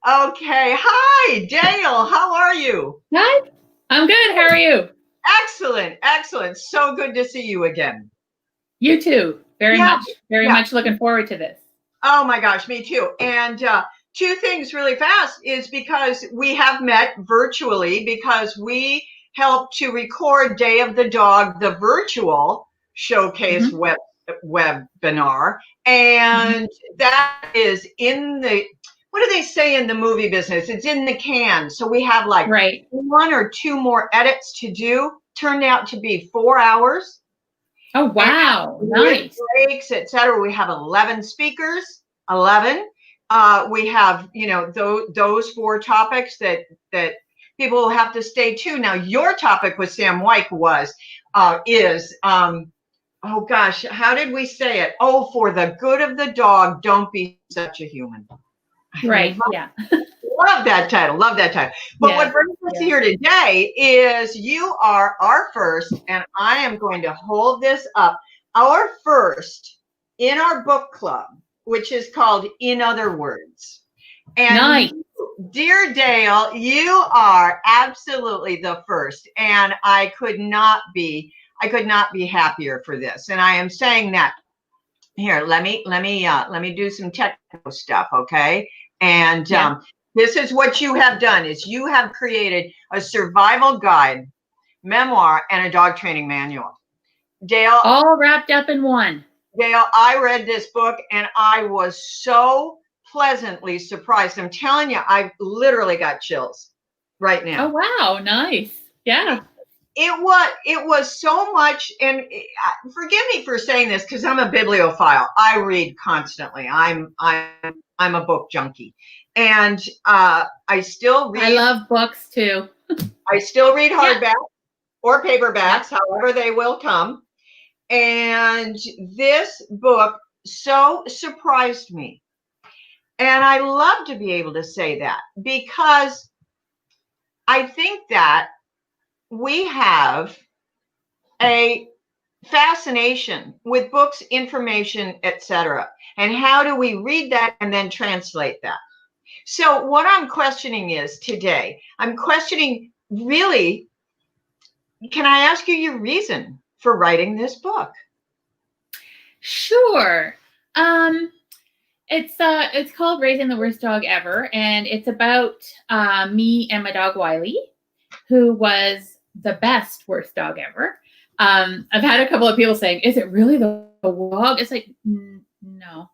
Okay. Hi, Dale. How are you? Hi, I'm good. How are you? Excellent. Excellent. So good to see you again. You too. Yeah. Very Yeah. much looking forward to this. Oh my gosh, me too. And two things really fast is because we have met virtually because we helped to record Day of the Dog, the virtual showcase Hmm. webinar. Hmm. And that is in the, what do they say in the movie business? It's in the can. So we have like Right. one or two more edits to do. Turned out to be 4 hours. Oh, And wow. with Nice. breaks, et cetera, we have 11 speakers, 11. We have, those four topics that people will have to stay tuned. Now, your topic with Sam White is, oh gosh, how did we say it? Oh, for the good of the dog, don't be such a human. Right. Yeah. Love that title. Love that title. But what Yeah. brings us Yeah. here today is you are our first, and I am going to hold this up, our first in our book club, which is called In Other Words. And Nice. you, dear Dale, you are absolutely the first, and I could not be happier for this. And I am saying that here, let me do some technical stuff, okay? And Yeah. this is what you have done is you have created a survival guide, memoir, and a dog training manual. Dale, All wrapped up in one. Dale, I read this book and I was so pleasantly surprised. I'm telling you, I literally got chills right Oh, now. wow. Nice. Yeah. It was so much, and forgive me for saying this because I'm a bibliophile. I read constantly. I'm a book junkie, and I still I read. love books too. I still read Yeah. hardback or Yeah. paperbacks, however they will come. And this book so surprised me, and I love to be able to say that because I think that we have a fascination with books, information, etc. And how do we read that and then translate that? So what I'm questioning is today, I'm questioning really, can I ask you your reason for writing this book? Sure. Um, it's called Raising the Worst Dog Ever, and it's about me and my dog Wiley, who was the best worst dog ever. I've had a couple of people saying, "Is it really the dog?" It's like, no.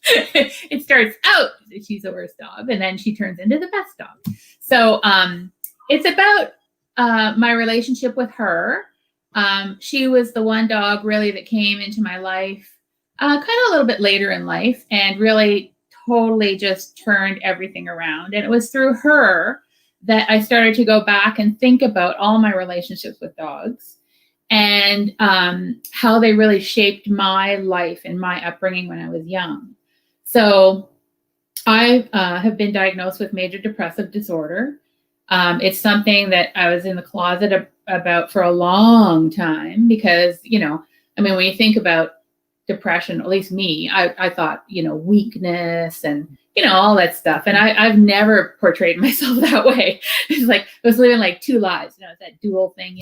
It starts out she's the worst dog, and then she turns into the best dog. So it's about my relationship with her. She was the one dog really that came into my life kind of a little bit later in life and really totally just turned everything around. And it was through her that I started to go back and think about all my relationships with dogs and how they really shaped my life and my upbringing when I was young. So I have been diagnosed with major depressive disorder. It's something that I was in the closet about for a long time because, I mean, when you think about depression, at least me, I thought, weakness and, all that stuff. And I've never portrayed myself that way. It's like I was living like two lives, it's that dual thing.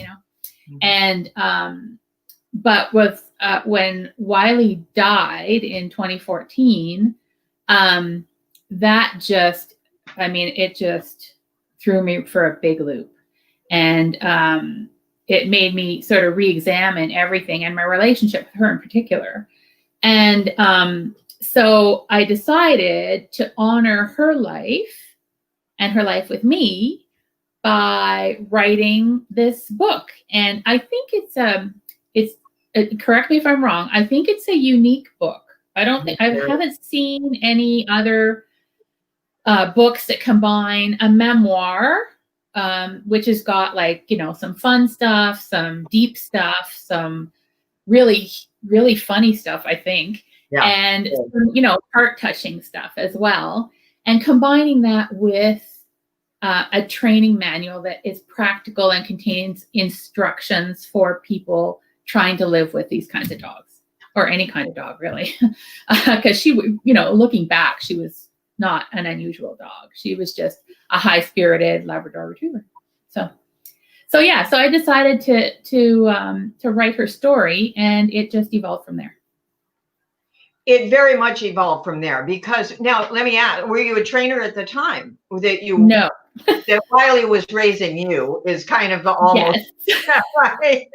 And, but with, when Wiley died in 2014, that just, it just threw me for a big loop. And, it made me sort of re-examine everything and my relationship with her in particular. And so I decided to honor her life and her life with me by writing this book. And I think correct me if I'm wrong. I think it's a unique book. I haven't seen any other books that combine a memoir, which has got some fun stuff, some deep stuff, some really, really funny stuff, I think, Yeah. and heart touching stuff as well. And combining that with a training manual that is practical and contains instructions for people trying to live with these kinds of dogs or any kind of dog, really. Because she, looking back, she was not an unusual dog. She was just a high-spirited Labrador Retriever. So yeah, so I decided to write her story, and it just evolved from there. It very much evolved from there, because now let me ask, were you a trainer at the time that No. that Wiley was raising you, is kind of the almost Yes. right?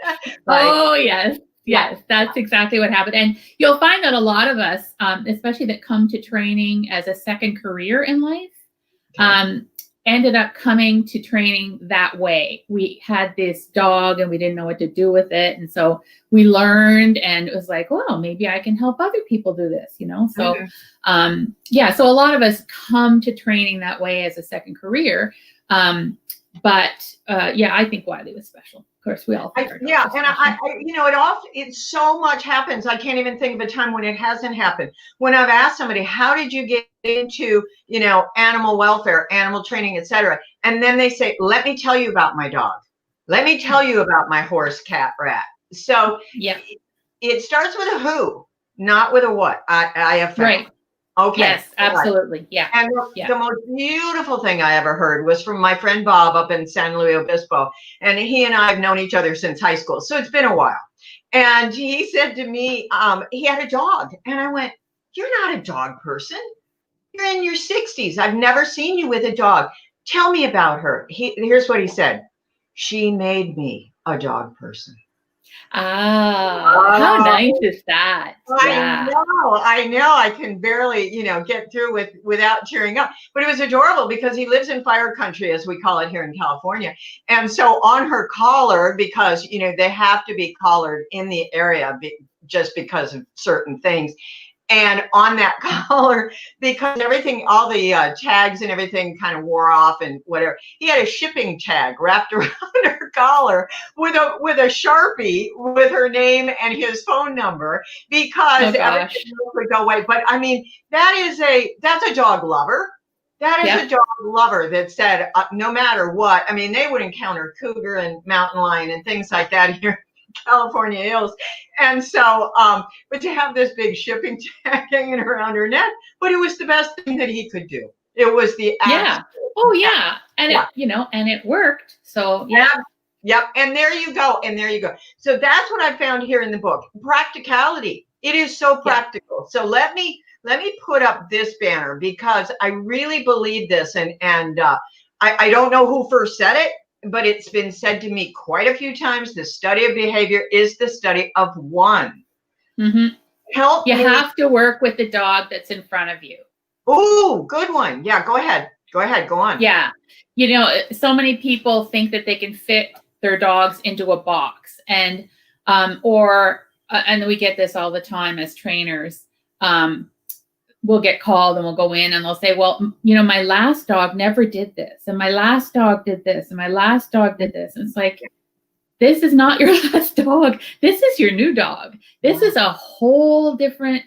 Oh yes. Yes, that's exactly what happened. And you'll find that a lot of us, especially that come to training as a second career in life, ended up coming to training that way. We had this dog and we didn't know what to do with it. And so we learned, and it was like, well, maybe I can help other people do this, you know? So, yeah, so a lot of us come to training that way as a second career. But yeah, I think Wiley was special. Of course, we all think our dogs are special. I, you know, it so much happens. I can't even think of a time when it hasn't happened. When I've asked somebody, how did you get into, you know, animal welfare, animal training, etc., and then they say, let me tell you about my dog. Let me tell you about my horse, cat, rat. So yeah, it starts with a who, not with a what. I have found. Right. Okay. Yes, absolutely. Yeah. And the most beautiful thing I ever heard was from my friend Bob up in San Luis Obispo. And he and I have known each other since high school. So it's been a while. And he said to me, he had a dog. And I went, you're not a dog person. You're in your 60s. I've never seen you with a dog. Tell me about her. Here's what he said. She made me a dog person. How nice is that? I know. I can barely, you know, get through without cheering up. But it was adorable because he lives in fire country, as we call it here in California. And so on her collar, because, you know, they have to be collared in the area just because of certain things. And on that collar, because everything, all the tags and everything kind of wore off and whatever, he had a shipping tag wrapped around her collar with a Sharpie with her name and his phone number, because everything would go away. But I mean, that's a dog lover. That is a dog lover that said, no matter what, I mean, they would encounter cougar and mountain lion and things like that here. California hills. And so, but to have this big shipping tag hanging around her neck, but it was the best thing that he could do. It was the and it, you know, and it worked. So yep. And there you go. So that's what I found here in the book. Practicality. It is so practical. So let me put up this banner, because I really believe this, and I don't know who first said it, but it's been said to me quite a few times. The study of behavior is the study of one. You have to work with the dog that's in front of you. Oh, good one. Yeah, go ahead. Go on. Yeah. You know, so many people think that they can fit their dogs into a box, and and we get this all the time as trainers. We'll get called and we'll go in and they'll say, well, you know, my last dog never did this, and my last dog did this, and my last dog did this. And it's like, this is not your last dog. This is your new dog. This is a whole different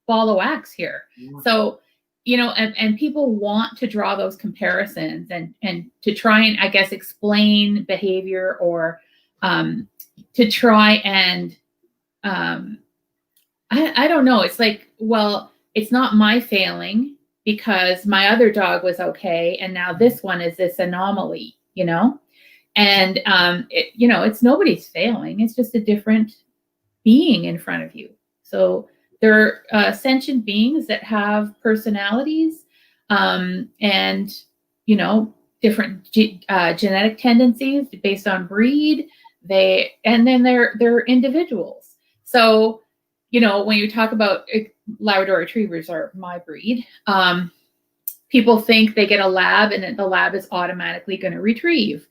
ball of wax here. So, you know, and people want to draw those comparisons and to try and, I guess, explain behavior, or to try and, I don't know. It's like, well, it's not my failing because my other dog was okay, and now this one is this anomaly, you know? And, you know, it's nobody's failing. It's just a different being in front of you. So they're sentient beings that have personalities, and, you know, different genetic tendencies based on breed. And then they're individuals. So, you know, when you talk about Labrador Retrievers are my breed, people think they get a lab and that the lab is automatically going to retrieve.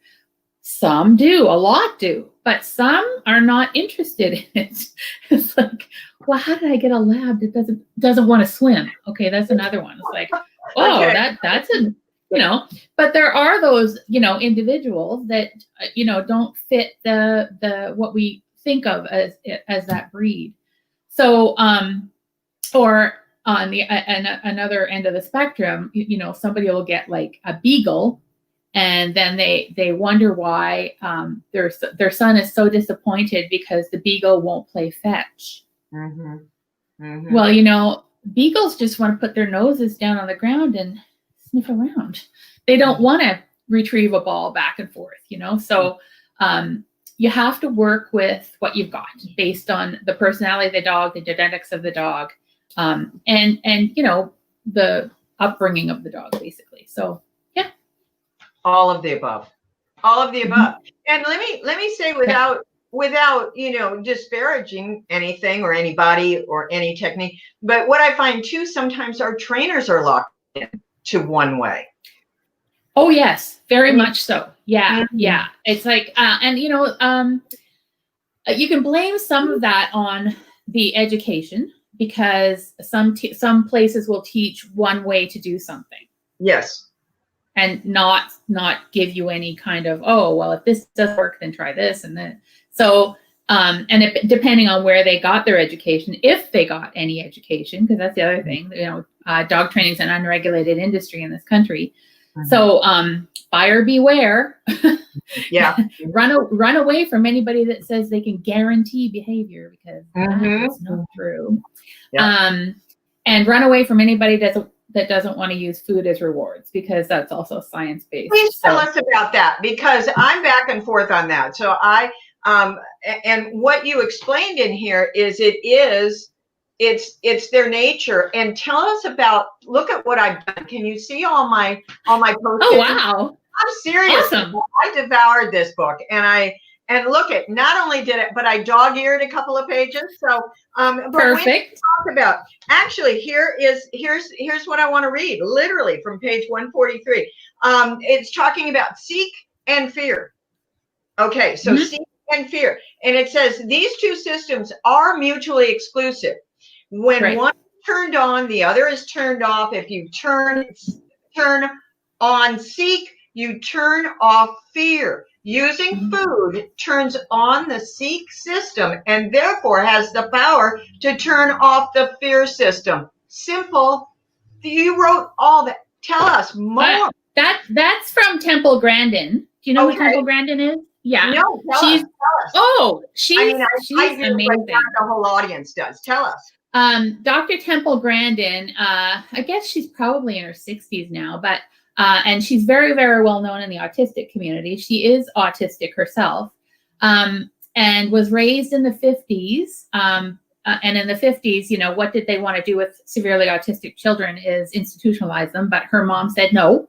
Some do, a lot do, but some are not interested in it. It's like, well, how did I get a lab that doesn't want to swim? Okay, that's another one. It's like, oh, that's a, you know, but there are those, you know, individuals that, you know, don't fit the what we think of as that breed. So, or on the another end of the spectrum, you know, somebody will get like a beagle, and then they wonder why their son is so disappointed because the beagle won't play fetch. Well, you know, beagles just want to put their noses down on the ground and sniff around. They don't want to retrieve a ball back and forth, So you have to work with what you've got based on the personality of the dog, the genetics of the dog, and the upbringing of the dog, basically. So yeah, all of the above. All of the above. And let me say, without disparaging anything or anybody or any technique, but what I find too, sometimes our trainers are locked into one way. Oh yes, very much so. Yeah, yeah. It's like, and you can blame some of that on the education, because some places will teach one way to do something. Yes. And not give you any kind of, oh, well, if this doesn't work, then try this and then. So, depending on where they got their education, if they got any education, because that's the other thing, dog training is an unregulated industry in this country. So, buyer beware. Yeah. Run away from anybody that says they can guarantee behavior, because that is not true. Yeah. And run away from anybody that doesn't want to use food as rewards, because that's also science-based. Please tell us about that, because I'm back and forth on that. So and what you explained in here is it's their nature. And tell us about, look at what I've done. Can you see all my post-its? Oh, wow. I'm serious. Awesome. I devoured this book, and look at, not only did it, but I dog-eared a couple of pages. So perfect. Talk about, actually, here's what I want to read, literally from page 143. It's talking about seek and fear. Okay, so seek and fear, and it says these two systems are mutually exclusive. When one is turned on, the other is turned off. If you turn on seek, you turn off fear. Using food turns on the seek system and therefore has the power to turn off the fear system. Simple. You wrote all that. Tell us more. That's from Temple Grandin. Do you know who Temple Grandin is? Yeah. No, tell us. Oh, she's I do, amazing. Like the whole audience does. Tell us. Dr. Temple Grandin, I guess she's probably in her 60s now, but and she's very, very well known in the autistic community. She is autistic herself, and was raised in the 50s. And in the 50s, what did they want to do with severely autistic children is institutionalize them, but her mom said no.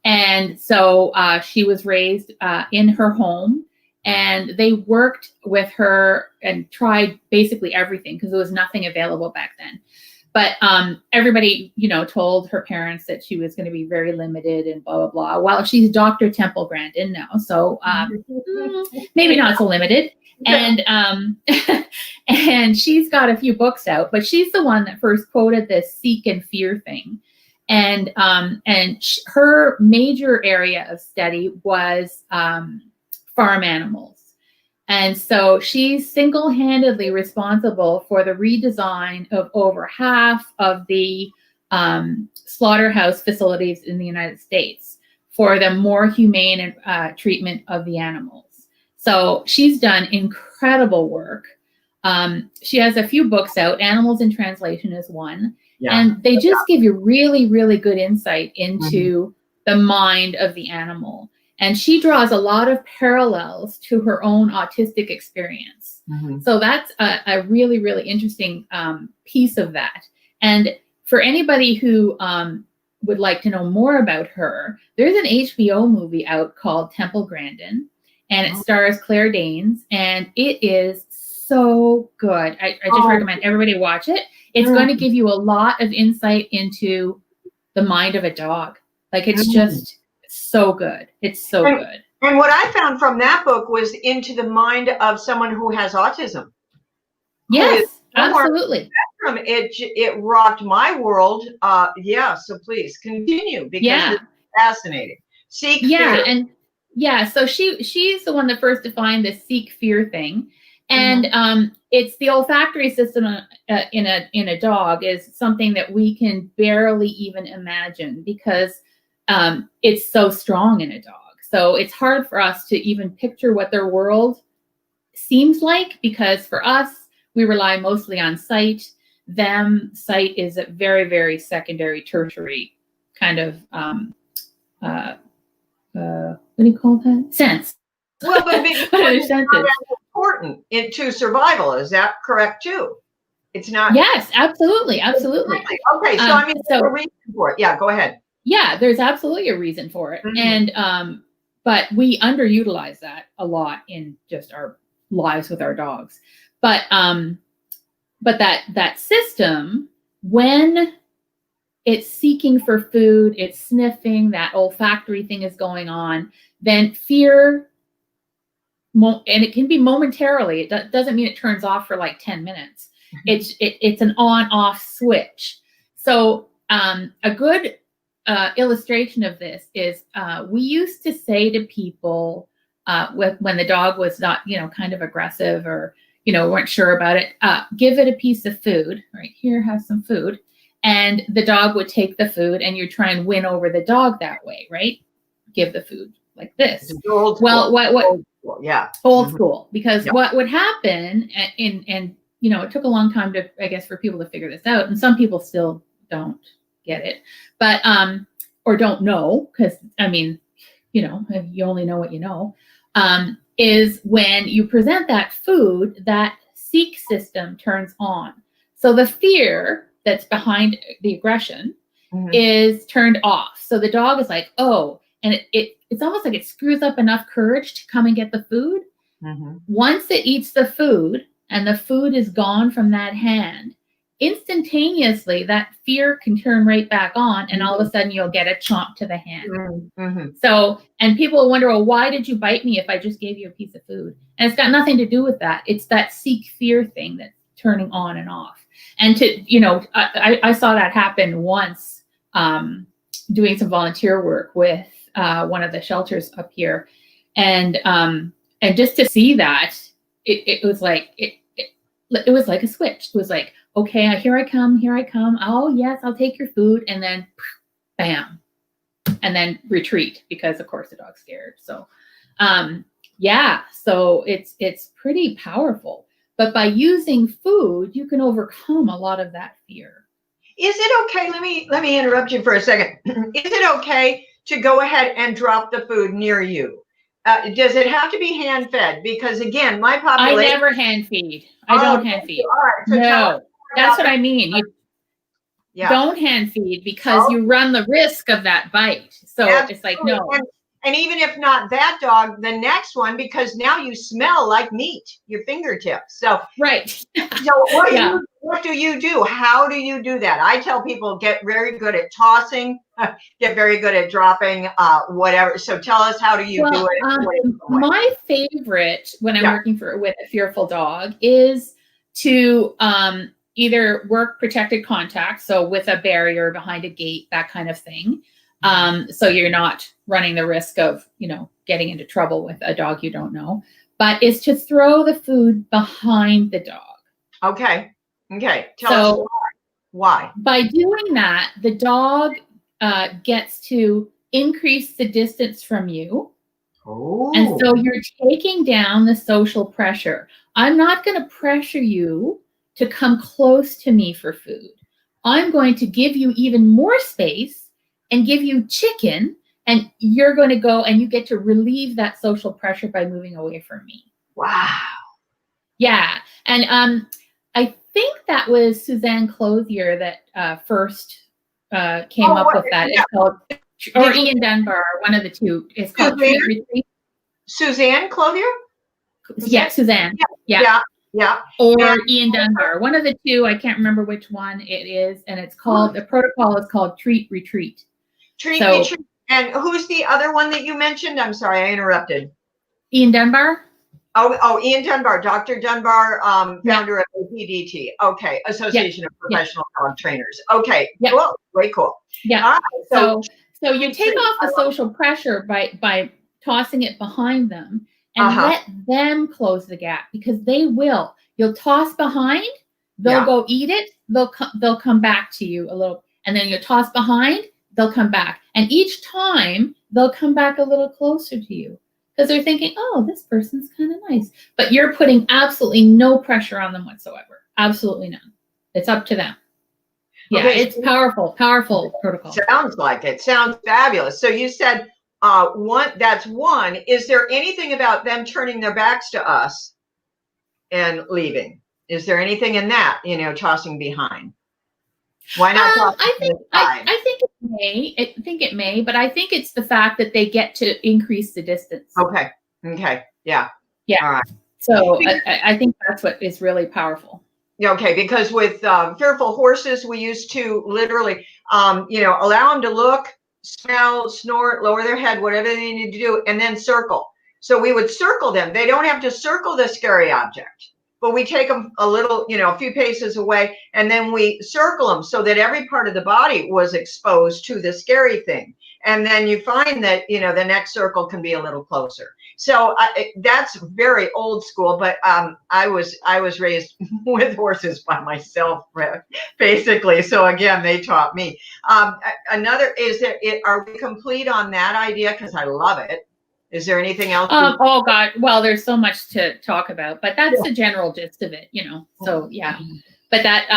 And so she was raised in her home, and they worked with her and tried basically everything, because there was nothing available back then. But everybody, told her parents that she was going to be very limited and blah, blah, blah. Well, she's Dr. Temple Grandin now, so maybe not so limited. And and she's got a few books out, but she's the one that first quoted this seek and fear thing. And her major area of study was farm animals. And so she's single-handedly responsible for the redesign of over half of the slaughterhouse facilities in the United States for the more humane treatment of the animals. So she's done incredible work. She has a few books out. Animals in Translation is one. Yeah. And they just give you really, really good insight into the mind of the animal. And she draws a lot of parallels to her own autistic experience. So that's a really, really interesting piece of that. And for anybody who would like to know more about her, there's an HBO movie out called Temple Grandin, and it stars Claire Danes, and it is so good. I just recommend everybody watch it. It's going to give you a lot of insight into the mind of a dog. Like, it's just so good. It's so good. And what I found from that book was into the mind of someone who has autism. Yes, absolutely. It rocked my world. So please continue, because it's fascinating. Seek fear. And so she's the one that first defined the seek fear thing. And it's the olfactory system in a dog is something that we can barely even imagine, because it's so strong in a dog. So it's hard for us to even picture what their world seems like, because for us, we rely mostly on sight. them, sight is a very, very secondary, tertiary kind of, what do you call that? Sense. Well, but it's What not other senses? as important into survival. Is that correct too? It's not. Yes, absolutely, absolutely. Okay, so I mean, there's a reason for it. Yeah, go ahead. Yeah, there's absolutely a reason for it, and but we underutilize that a lot in just our lives with our dogs. But that system, when it's seeking for food, it's sniffing, that olfactory thing is going on, then fear, and it can be momentarily. It doesn't mean it turns off for like 10 minutes. It's an on-off switch. So a good illustration of this is we used to say to people when the dog was not, kind of aggressive or, weren't sure about it, give it a piece of food. Right here, have some food. And the dog would take the food, and you try and win over the dog that way, right? Give the food like this. Old well, school. what? Old school, yeah. Old school, because what would happen, and it took a long time to, I guess, for people to figure this out, and some people still don't get it, but or don't know, because I mean, you only know what you know. Is when you present that food, that seek system turns on. So the fear that's behind the aggression is turned off. So the dog is like, oh, and it's almost like it screws up enough courage to come and get the food. Once it eats the food and the food is gone from that hand, instantaneously that fear can turn right back on, and all of a sudden you'll get a chomp to the hand. So, and people will wonder, well, why did you bite me if I just gave you a piece of food? And it's got nothing to do with that. It's that seek fear thing that's turning on and off. And I saw that happen once doing some volunteer work with one of the shelters up here, and just to see that, it was like it was like a switch. It was like, okay, here I come. Oh yes, I'll take your food, and then bam, and then retreat, because of course the dog's scared. So so it's pretty powerful. But by using food, you can overcome a lot of that fear. Is it okay? Let me interrupt you for a second. Is it okay to go ahead and drop the food near you? Does it have to be hand fed? Because again, my population. I never hand feed. I don't hand feed. All right, so no, that's what I mean. You don't hand feed, because you run the risk of that bite. So it's like, no. And even if not that dog, the next one, because now you smell like meat, your fingertips. So right. So what do you do? How do you do that? I tell people, get very good at tossing, get very good at dropping, whatever. So tell us, how do you do it? My favorite when I'm working with a fearful dog is to either work protected contact, so with a barrier behind a gate, that kind of thing. So you're not running the risk of, getting into trouble with a dog you don't know, but is to throw the food behind the dog. Okay. Tell us why. By doing that, the dog gets to increase the distance from you. Oh. And so you're taking down the social pressure. I'm not going to pressure you to come close to me for food. I'm going to give you even more space and give you chicken, and you're going to go and you get to relieve that social pressure by moving away from me. Wow. Yeah. And I think that was Suzanne Clothier that first came up with that. It's called, or Ian Dunbar, one of the two. It's called Treat Retreat. Suzanne Clothier? Yeah, Suzanne. Yeah. Or Ian Dunbar, one of the two. I can't remember which one it is. And it's called, the protocol is called Treat Retreat. Retreat. And who's the other one that you mentioned? I'm sorry, I interrupted. Ian Dunbar. Oh, Ian Dunbar, Dr. Dunbar, founder of APDT. Okay, Association of Professional Dog Trainers. Okay, cool, very cool. Yeah. All right, so you take off the social pressure by tossing it behind them, and let them close the gap, because they will. You'll toss behind, they'll go eat it, they'll come back to you a little, and then you toss behind, they'll come back, and each time they'll come back a little closer to you, because they're thinking, oh, this person's kind of nice. But you're putting absolutely no pressure on them whatsoever. Absolutely none. It's up to them. Yeah, Okay, it's powerful protocol. sounds like it. Sounds fabulous. So you said that's one. Is there anything about them turning their backs to us and leaving? Is there anything in that, tossing behind? Why not toss I to think the side? I think it may. I think it may, but I think it's the fact that they get to increase the distance. Okay. Yeah. Yeah. All right. So I think that's what is really powerful. Okay, because with fearful horses, we used to literally, allow them to look, smell, snort, lower their head, whatever they need to do, and then circle. So we would circle them. They don't have to circle the scary object, but we take them a little, a few paces away, and then we circle them so that every part of the body was exposed to the scary thing. And then you find that, the next circle can be a little closer. So that's very old school, but I was raised with horses by myself, basically. So again, they taught me. Another is that are we complete on that idea? Because I love it. Is there anything else? Oh God, well, there's so much to talk about, but that's the general gist of it, So yeah, but that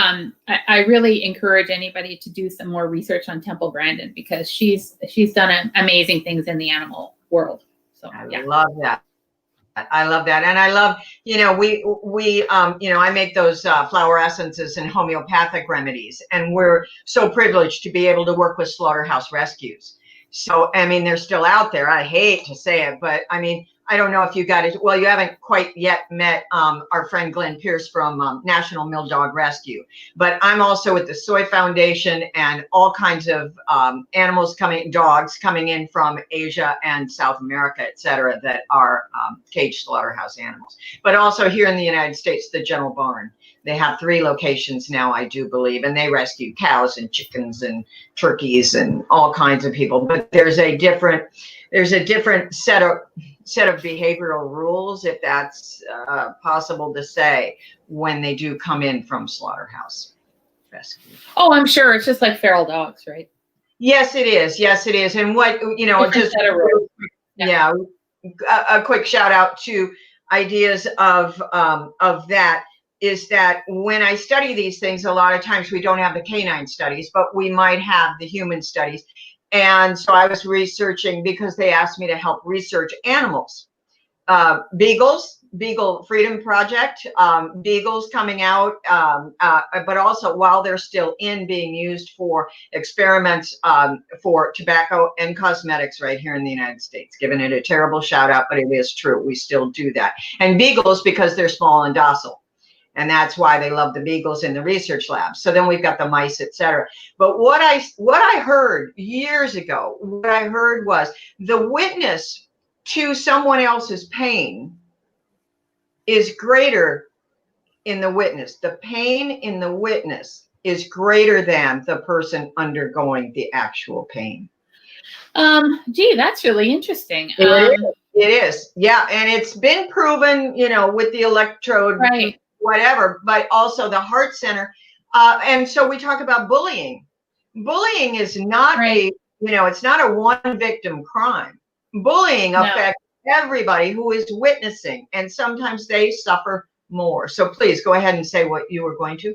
I really encourage anybody to do some more research on Temple Grandin, because she's done amazing things in the animal world. So I love that. I love that. And I love, I make those flower essences and homeopathic remedies, and we're so privileged to be able to work with slaughterhouse rescues. So, I mean, they're still out there. I hate to say it, but I mean, I don't know if you got it. Well, you haven't quite yet met our friend Glenn Pierce from National Mill Dog Rescue, but I'm also with the Soy Foundation and all kinds of dogs coming in from Asia and South America, et cetera, that are caged slaughterhouse animals. But also here in the United States, the General Barn. They have 3 locations now, I do believe, and they rescue cows and chickens and turkeys and all kinds of people. But there's a different set of behavioral rules, if that's possible to say, when they do come in from slaughterhouse rescue. Oh, I'm sure it's just like feral dogs, right? Yes, it is. Yes, it is. And what just a quick shout out to ideas of that is that when I study these things, a lot of times we don't have the canine studies, but we might have the human studies. And so I was researching, because they asked me to help research animals. Beagle Freedom Project, beagles coming out, but also while they're still being used for experiments for tobacco and cosmetics right here in the United States. Giving it a terrible shout out, but it is true. We still do that. And beagles, because they're small and docile. And that's why they love the beagles in the research labs. So then we've got the mice, et cetera. But what I heard years ago, was the witness to someone else's pain is greater in the witness. The pain in the witness is greater than the person undergoing the actual pain. Gee, that's really interesting. It is. Yeah. And it's been proven, with the electrode, right. Whatever, but also the heart center. And so we talk about bullying. Bullying is not it's not a one victim crime. Bullying affects everybody who is witnessing, and sometimes they suffer more. So please go ahead and say what you were going to.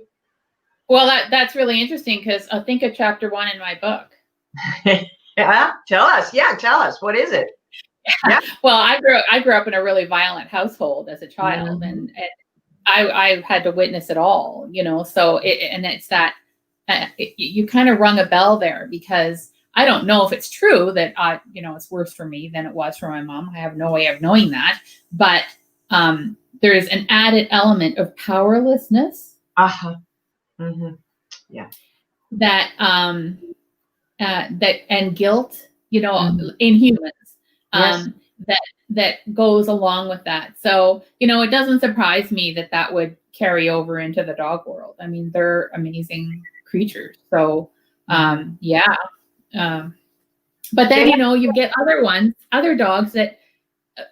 Well, that's really interesting, because I think of chapter 1 in my book. Yeah, tell us. Yeah, tell us. What is it? Yeah. Well, I grew up in a really violent household as a child, and I had to witness it all, so it's that you kind of rung a bell there, because I don't know if it's true that, it's worse for me than it was for my mom. I have no way of knowing that, but there's an added element of powerlessness. Yeah. That that and guilt, in humans. Yes. That goes along with that. So, it doesn't surprise me that would carry over into the dog world. I mean, they're amazing creatures. So, yeah. But then, you get other dogs that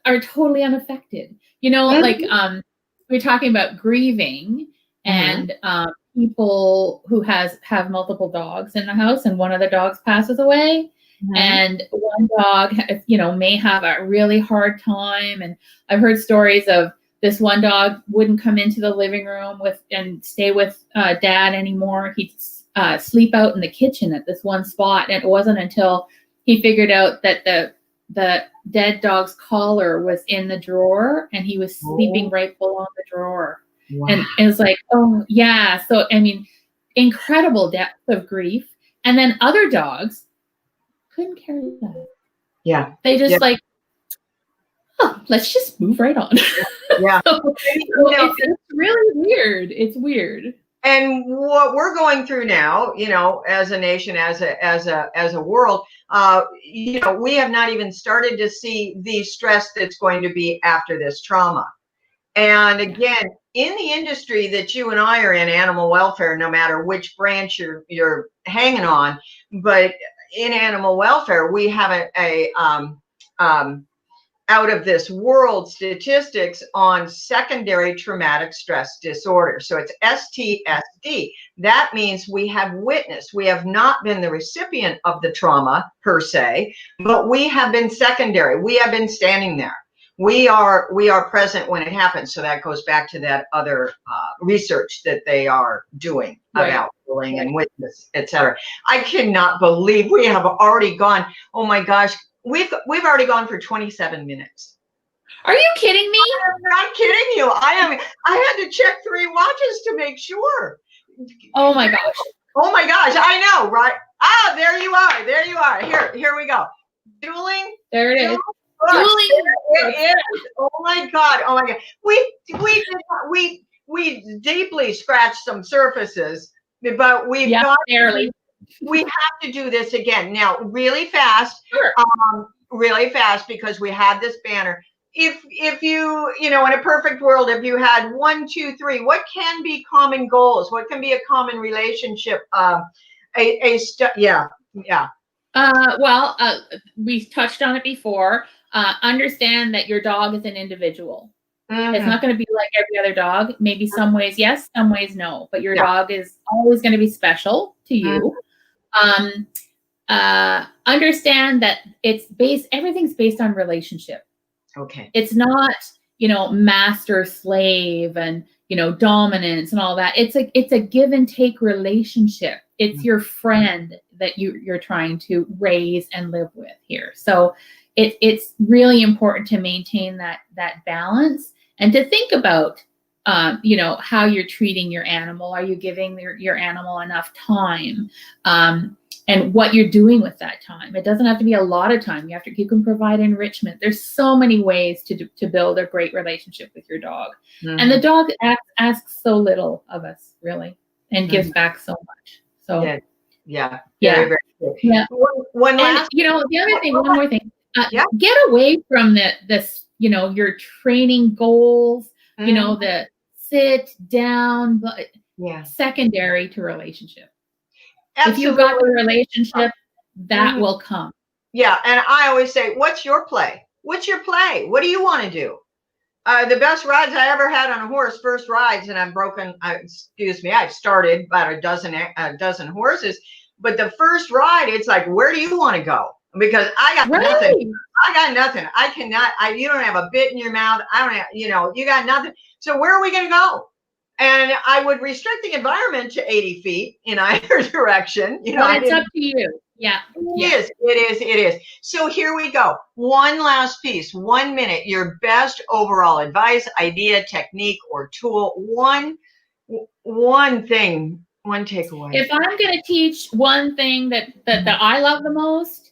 are totally unaffected. Like we're talking about grieving and people who have multiple dogs in the house, and one of the dogs passes away. And one dog, may have a really hard time. And I've heard stories of this one dog wouldn't come into the living room and stay with dad anymore. He'd sleep out in the kitchen at this one spot. And it wasn't until he figured out that the dead dog's collar was in the drawer and he was sleeping right below the drawer. Wow. And it was like, oh yeah. So, I mean, incredible depth of grief. And then other dogs couldn't carry that. Yeah. They just like, oh, let's just move right on. Yeah. It's really weird. It's weird. And what we're going through now, as a nation, as a world, we have not even started to see the stress that's going to be after this trauma. And again, in the industry that you and I are in, animal welfare, no matter which branch you're hanging on, but in animal welfare, we have a out of this world statistics on secondary traumatic stress disorder. So it's STSD. That means we have witnessed, we have not been the recipient of the trauma per se, but we have been secondary. We have been standing there. We are present when it happens. So that goes back to that other research that they are doing about bullying and witness, etc. I cannot believe we have already gone. Oh my gosh. We've already gone for 27 minutes. Are you kidding me? I'm not kidding you. I had to check 3 watches to make sure. Oh my gosh. Oh my gosh. I know, right? Ah, there you are. There you are. Here we go. Dueling. There it is. Dueling. It is. Oh my God. Oh my God. We deeply scratched some surfaces, but we've got barely. We have to do this again now, really fast. Sure. Really fast, because we had this banner. If you in a perfect world, if you had 1, 2, 3, what can be common goals? What can be a common relationship? We touched on it before. Understand that your dog is an individual. Mm-hmm. It's not going to be like every other dog. Maybe some ways yes, some ways no. But your dog is always going to be special to you. Understand that everything's based on relationship. Okay. It's not, master slave and, dominance and all that. It's a give and take relationship. It's your friend that you're trying to raise and live with here. So it's really important to maintain that balance and to think about, how you're treating your animal. Are you giving your animal enough time? And what you're doing with that time. It doesn't have to be a lot of time. You can provide enrichment. There's so many ways to build a great relationship with your dog. Mm-hmm. And the dog asks so little of us, really, and gives back so much. So very, very good. Yeah. One last, the other thing, one more thing. Get away from this, your training goals, the sit down, but secondary to relationship. Absolutely. If you've got the relationship, that will come. Yeah. And I always say, what's your play? What's your play? What do you want to do? The best rides I ever had on a horse, first rides, and I've started about a dozen horses, but the first ride, it's like, where do you want to go? Because I got nothing. I got nothing. I cannot, you don't have a bit in your mouth. I don't have, you got nothing. So where are we going to go? And I would restrict the environment to 80 feet in either direction. It's up to you. Yeah. It is. So here we go. One last piece, 1 minute, your best overall advice, idea, technique, or tool. One thing, one takeaway. If I'm going to teach one thing that I love the most,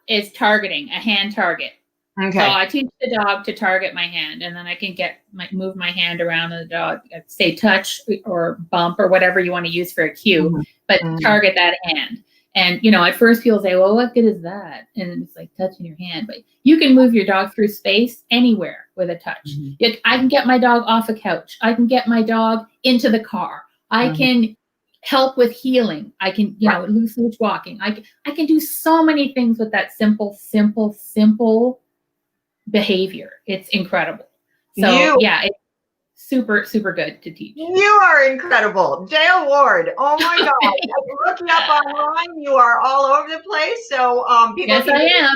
is targeting, a hand target. Okay. So I teach the dog to target my hand, and then I can move my hand around the dog, say touch or bump or whatever you want to use for a cue, but target that hand. And, at first people say, well, what good is that? And it's like touching your hand, but you can move your dog through space anywhere with a touch. Mm-hmm. I can get my dog off a couch. I can get my dog into the car. I can help with healing. I can, loose walking. I can do so many things with that simple behavior. It's incredible. So it's super, super good to teach. You are incredible. Dale Ward. Oh my God. I look you up online. You are all over the place. So people I am.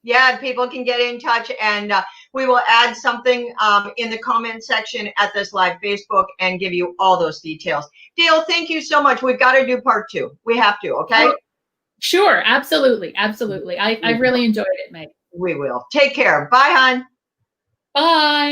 Yeah, people can get in touch. And We will add something in the comment section at this live Facebook and give you all those details. Dale, thank you so much. We've got to do part 2. We have to, okay? Oh, sure, absolutely, absolutely. I really enjoyed it, Meg. We will. Take care. Bye, hon. Bye.